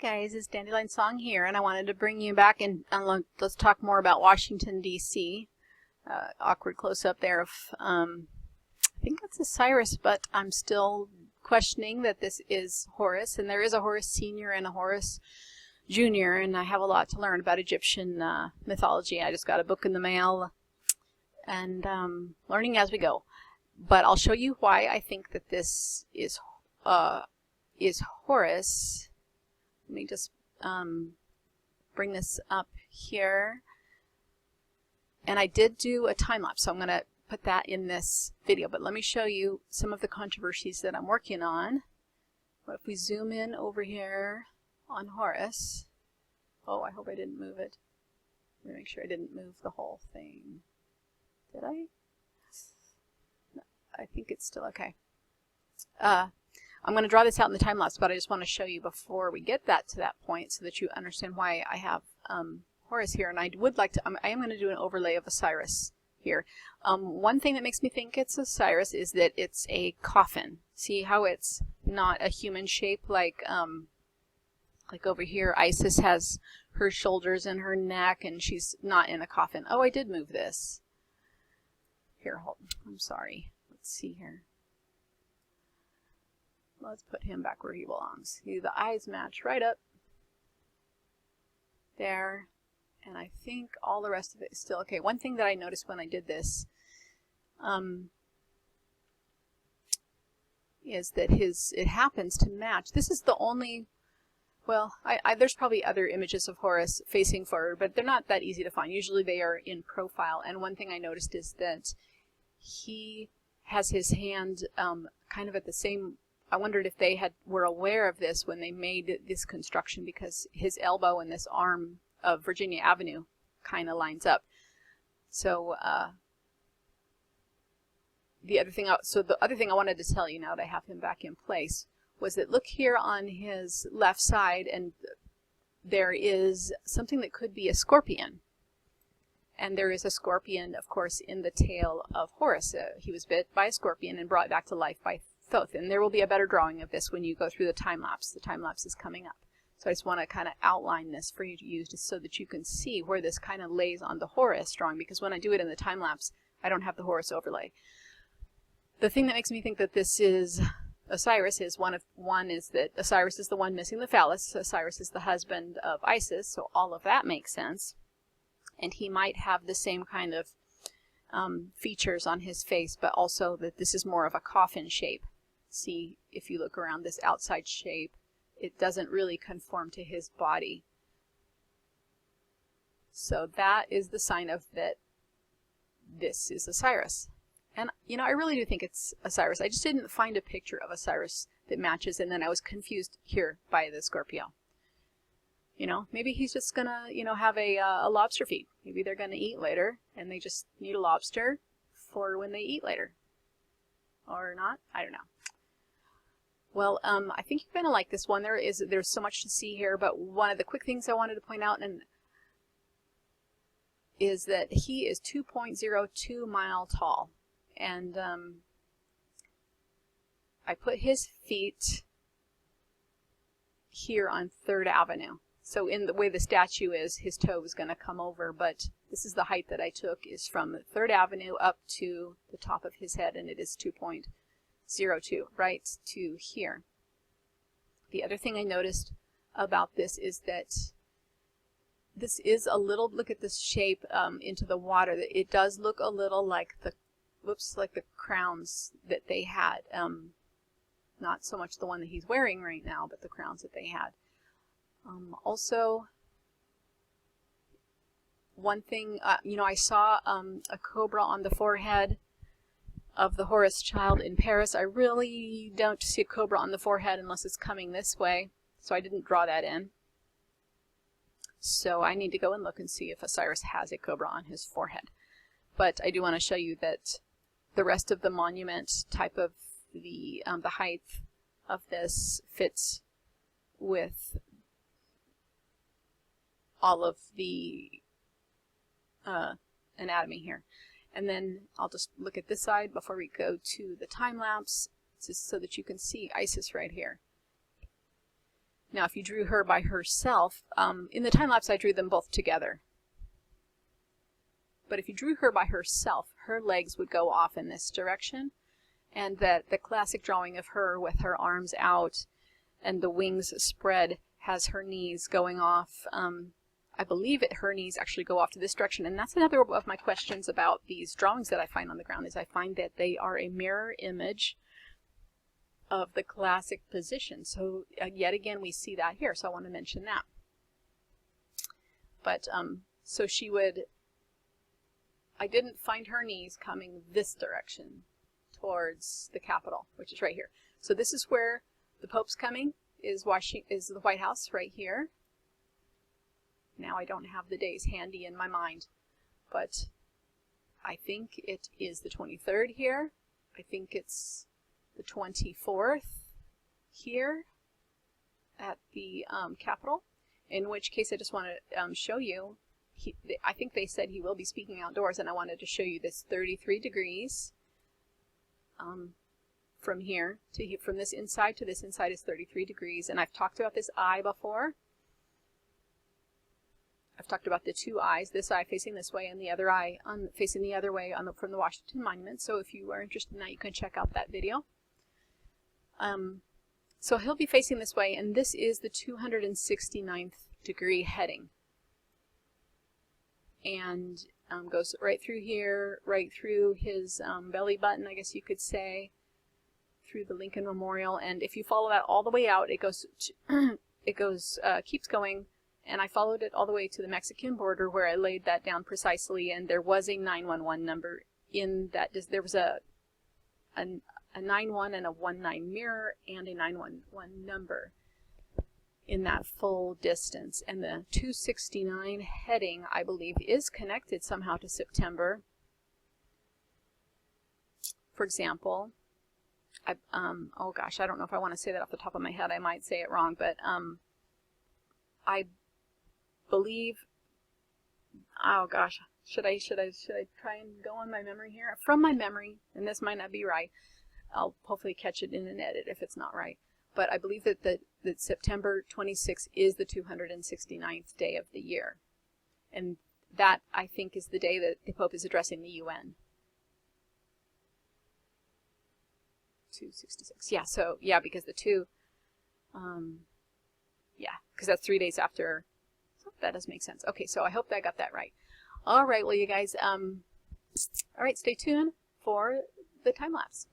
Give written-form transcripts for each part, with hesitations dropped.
guys, it's Dandelion Song here, and I wanted to bring you back and let's talk more about Washington, D.C. Awkward close-up there of, I think that's Osirus, but I'm still questioning that this is Horus, and there is a Horus Senior and a Horus Junior, and I have a lot to learn about Egyptian mythology. I just got a book in the mail, and learning as we go. But I'll show you why I think that this is Horus. Let me just bring this up here. And I did do a time lapse, so I'm going to put that in this video. But let me show you some of the controversies that I'm working on. What if we zoom in over here on Horus? Oh, I hope I didn't move it. Let me make sure I didn't move the whole thing. Did I? No, I think it's still okay. I'm going to draw this out in the time lapse, but I just want to show you before we get to that point so that you understand why I have Horus here. And I would like to, I am going to do an overlay of Osirus here. One thing that makes me think it's Osirus is that it's a coffin. See how it's not a human shape like over here Isis has her shoulders and her neck, and she's not in a coffin. Oh, I did move this. Here, hold on. I'm sorry. Let's see here. Let's put him back where he belongs. See, the eyes match right up there, and I think all the rest of it is still okay. One thing that I noticed when I did this is that it happens to match. This is the only, well, there's probably other images of Horus facing forward, but they're not that easy to find. Usually they are in profile, and one thing I noticed is that he has his hand kind of at the same. I wondered if they were aware of this when they made this construction, because his elbow and this arm of Virginia Avenue kind of lines up. So the other thing I wanted to tell you now that I have him back in place was that look here on his left side, and there is something that could be a scorpion. And there is a scorpion, of course, in the tail of Horus. He was bit by a scorpion and brought back to life by Thoth, and there will be a better drawing of this when you go through the time lapse. The time lapse is coming up. So I just want to kind of outline this for you to use just so that you can see where this kind of lays on the Horus drawing, because when I do it in the time lapse, I don't have the Horus overlay. The thing that makes me think that this is Osirus is one is that Osirus is the one missing the phallus. Osirus is the husband of Isis, so all of that makes sense. And he might have the same kind of features on his face, but also that this is more of a coffin shape. See, if you look around this outside shape, it doesn't really conform to his body. So that is the sign of that this is Osirus. And, you know, I really do think it's Osirus. I just didn't find a picture of Osirus that matches, and then I was confused here by the Scorpio. You know, maybe he's just going to, you know, have a lobster feed. Maybe they're going to eat later, and they just need a lobster for when they eat later. Or not? I don't know. Well, I think you're going to like this one. There's so much to see here, but one of the quick things I wanted to point out is that he is 2.02 mile tall. And I put his feet here on 3rd Avenue. So in the way the statue is, his toe is going to come over, but this is the height that I took, is from 3rd Avenue up to the top of his head, and it is 2.02, right to here. The other thing I noticed about this is that this is a little, look at this shape into the water. It does look a little like the crowns that they had. Not so much the one that he's wearing right now, but the crowns that they had. Also, one thing, you know, I saw a cobra on the forehead of the Horus child in Paris. I really don't see a cobra on the forehead unless it's coming this way, so I didn't draw that in. So I need to go and look and see if Osirus has a cobra on his forehead. But I do want to show you that the rest of the monument type of the height of this fits with all of the anatomy here. And then I'll just look at this side before we go to the time lapse, just so that you can see Isis right here. Now, if you drew her by herself, in the time lapse I drew them both together. But if you drew her by herself, her legs would go off in this direction, and that the classic drawing of her with her arms out and the wings spread has her knees going off. I believe her knees actually go off to this direction, and that's another of my questions about these drawings that I find on the ground, is I find that they are a mirror image of the classic position. So yet again we see that here, so I want to mention that. But so she would, I didn't find her knees coming this direction towards the Capitol, which is right here. So this is where the Pope's coming, is the White House right here. Now I don't have the days handy in my mind, but I think it is the 23rd here. I think it's the 24th here at the Capitol, in which case I just want to show you, I think they said he will be speaking outdoors, and I wanted to show you this 33 degrees from here to here, from this inside to this inside is 33 degrees, and I've talked about this eye before. I've talked about the two eyes, this eye facing this way and the other eye facing the other way from the Washington Monument. So if you are interested in that, you can check out that video. So he'll be facing this way, and this is the 269th degree heading. And goes right through here, right through his belly button, I guess you could say, through the Lincoln Memorial. And if you follow that all the way out, it goes, keeps going. And I followed it all the way to the Mexican border, where I laid that down precisely, and there was a 911 number in that. There was a 91 and a 19 mirror and a 911 number in that full distance. And the 269 heading, I believe, is connected somehow to September. For example, oh gosh, I don't know if I want to say that off the top of my head. I might say it wrong, but I believe, oh gosh, should I try and go on my memory here? From my memory, and this might not be right, I'll hopefully catch it in an edit if it's not right, but I believe that that September 26th is the 269th day of the year, and that, I think, is the day that the Pope is addressing the UN. 266, yeah, so, yeah, because the two, yeah, because that's 3 days after. So that does make sense. Okay, so I hope that I got that right. All right, well, you guys, all right, stay tuned for the time lapse.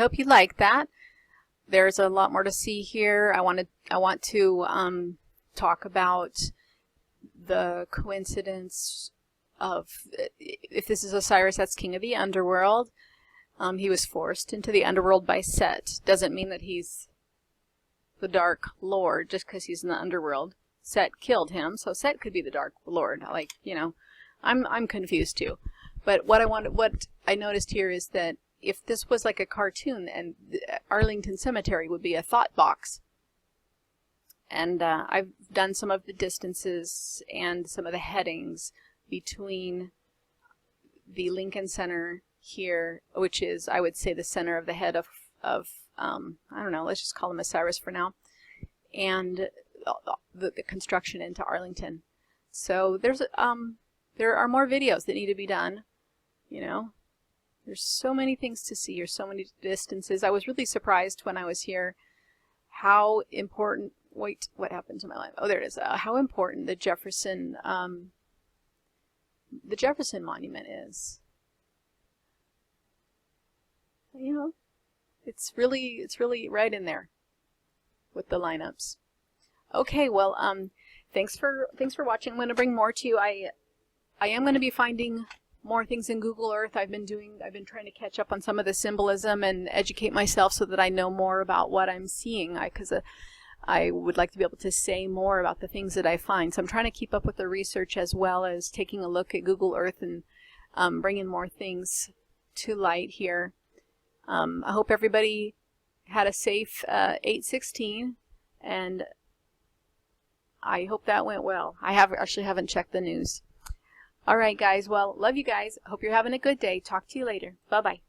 hope you like that. There's a lot more to see here. I want to talk about the coincidence of, if this is Osiris, that's king of the underworld. He was forced into the underworld by Set. Doesn't mean that he's the Dark Lord just because he's in the underworld. Set killed him, so Set could be the Dark Lord. Like, you know, I'm confused too. But what I noticed here is that if this was like a cartoon, and Arlington Cemetery would be a thought box. And I've done some of the distances and some of the headings between the Lincoln Center here, which is, I would say, the center of the head of I don't know, let's just call him Osiris for now, and the construction into Arlington. So there are more videos that need to be done. You know, there's so many things to see. There's so many distances. I was really surprised when I was here how important. Wait, what happened to my life? Oh, there it is. How important the Jefferson Monument is. You know, it's really right in there with the lineups. Okay, well, thanks for watching. I'm going to bring more to you. I am going to be finding more things in Google Earth. I've been trying to catch up on some of the symbolism and educate myself so that I know more about what I'm seeing. Because I would like to be able to say more about the things that I find. So I'm trying to keep up with the research as well as taking a look at Google Earth and bringing more things to light here. I hope everybody had a safe 8/16, and I hope that went well. I actually haven't checked the news. All right, guys. Well, love you guys. Hope you're having a good day. Talk to you later. Bye-bye.